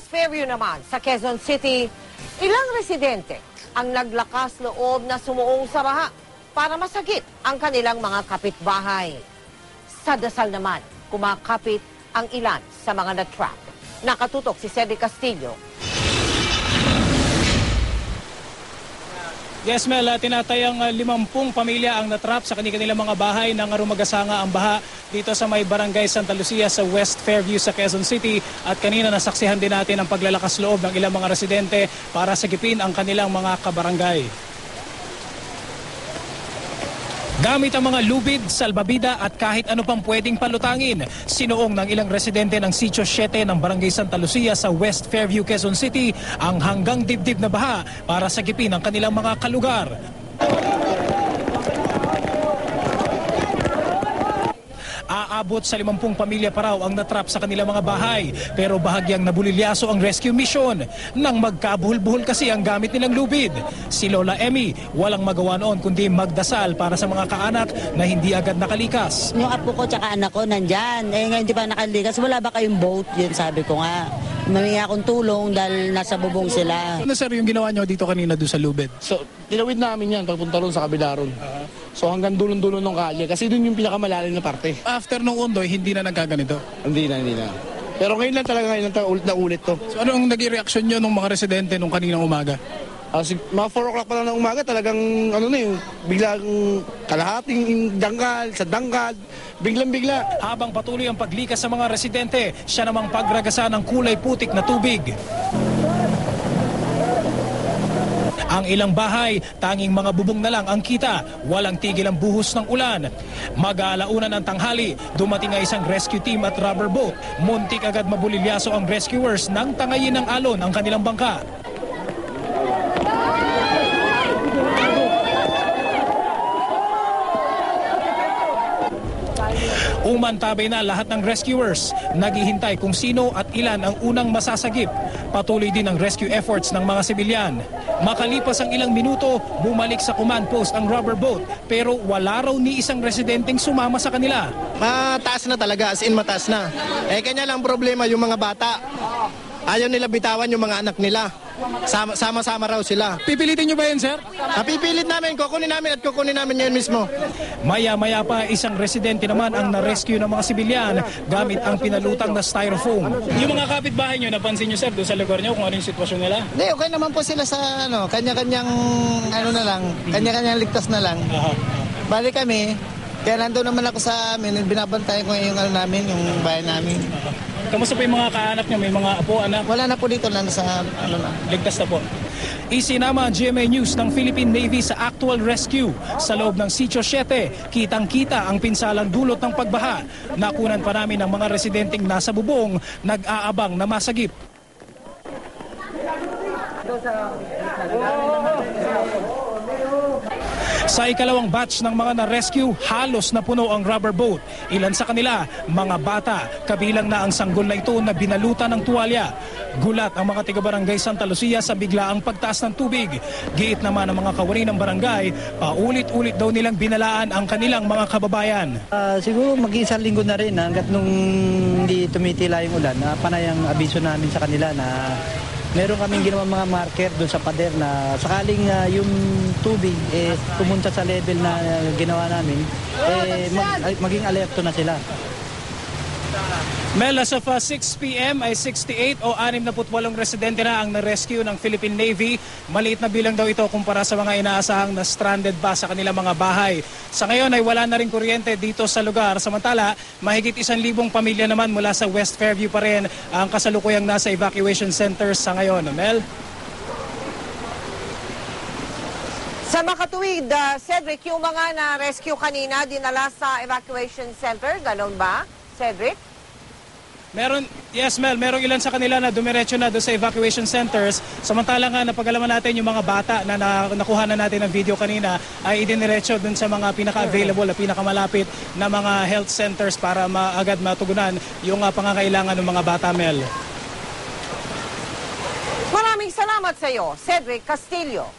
West Fairview naman, sa Quezon City, ilang residente ang naglakas loob na sumuong sa baha para masagip ang kanilang mga kapitbahay. Sa Dasal naman, kumakapit ang ilan sa mga na-trap. Nakatutok si Cedric Castillo. Yes, Mel, tinatayang 50 pamilya ang natrap sa kanilang mga bahay nang rumagasanga ang baha dito sa may barangay Santa Lucia sa West Fairview sa Quezon City. At kanina nasaksihan din natin ang paglalakas loob ng ilang mga residente para sagipin ang kanilang mga kabarangay. Gamit ang mga lubid, salbabida at kahit ano pang pwedeng palutangin, sinuong ng ilang residente ng Sitio 7 ng Barangay Santa Lucia sa West Fairview, Quezon City ang hanggang dibdib na baha para sagipin ang kanilang mga kalugar. Aabot sa 50 pamilya pa raw ang natrap sa kanilang mga bahay, pero bahagyang nabulilyaso ang rescue mission nang magkabuhol-buhol kasi ang gamit nilang lubid. Si Lola Emmy walang magawa noon kundi magdasal para sa mga kaanak na hindi agad nakalikas. Yung apo ko tsaka anak ko nandyan, ngayon di pa nakalikas, wala ba kayong boat? Yun sabi ko nga. Humingi akong tulong dahil nasa bubong sila. Ano sir yung ginawa nyo dito kanina doon sa lubid? So, tinawid namin yan pagpunta ron sa kabila ron. So hanggang dulong-dulong ng kalye kasi doon yung pinakamalalim na parte. After nung undoy, hindi na nagkaganito? Hindi na. Pero ngayon lang talaga, ulit na ulit to. So ano ang naging reaksyon nyo nung mga residente nung kaninang umaga? Mga 4 o'clock pa lang ng umaga, talagang biglang kalahating dangkal, sa dangkal, biglang-bigla. Habang patuloy ang paglikas sa mga residente, siya namang pagragasa ng kulay putik na tubig. Ang ilang bahay, tanging mga bubong na lang ang kita. Walang tigil ang buhos ng ulan. Mag-aalauna ng tanghali, dumating ang isang rescue team at rubber boat. Muntik agad mabulilyaso ang rescuers nang tangayin ng alon ang kanilang bangka. Umantabay na lahat ng rescuers. Naghihintay kung sino at ilan ang unang masasagip. Patuloy din ang rescue efforts ng mga sibilyan. Makalipas ang ilang minuto, bumalik sa command post ang rubber boat. Pero wala raw ni isang residenteng sumama sa kanila. Mataas na talaga, as in mataas na. Kanya lang problema yung mga bata. Ayaw nila bitawan yung mga anak nila. Sama-sama raw sila. Pipilitin nyo ba yun, sir? Pipilit namin, kukunin namin ngayon mismo. Maya-maya pa, isang residente naman ang na-rescue ng mga sibilyan gamit ang pinalutang na styrofoam. Yung mga kapitbahay nyo, napansin nyo, sir, doon sa lugar nyo kung ano yung sitwasyon nila? Hindi, okay naman po sila sa kanya-kanyang kanya-kanyang ligtas na lang. Bali kami, kaya nandun naman ako sa amin, binabantayan ko yung yung bayan namin. Kamusta po yung mga kaanak nyo? May mga apo, anak? Wala na po dito lang sa Ligtas na po. Isinama ang GMA News ng Philippine Navy sa actual rescue. Sa loob ng Sitio 7, kitang-kita ang pinsalang dulot ng pagbaha. Nakunan pa namin ang mga residenteng nasa bubong, nag-aabang na masagip. Sa ikalawang batch ng mga na-rescue, halos napuno ang rubber boat. Ilan sa kanila, mga bata, kabilang na ang sanggol na ito na binalutan ng tuwalya. Gulat ang mga taga-barangay Santa Lucia sa biglaang pagtaas ng tubig. Giit naman ang mga kawani ng barangay, paulit-ulit daw nilang binalaan ang kanilang mga kababayan. Siguro mag-iisang linggo na rin hanggat nung hindi tumitila yung ulan. Panay ang abiso namin sa kanila na meron kaming ginawa mga marker doon sa pader na sakaling yung tubig pumunta sa level na ginawa namin, maging alerto na sila. Mel, as of 6 p.m. ay 68 o 68 residente na ang na-rescue ng Philippine Navy. Maliit na bilang daw ito kumpara sa mga inaasahang na stranded pa sa kanilang mga bahay. Sa ngayon ay wala na rin kuryente dito sa lugar. Samantala, mahigit 1,000 pamilya naman mula sa West Fairview pa rin ang kasalukuyang nasa evacuation centers sa ngayon. Mel? Sa makatuwid, Cedric, yung mga na-rescue kanina dinala sa evacuation center, ganon ba, Cedric? Yes, Mel, merong ilan sa kanila na dumiretso na doon sa evacuation centers. Samantala nga, napag-alaman natin yung mga bata na nakuha na natin ng video kanina ay idiniretso doon sa mga pinaka-available, pinakamalapit na mga health centers para agad matugunan yung pangangailangan ng mga bata, Mel. Maraming salamat sa iyo, Cedric Castillo.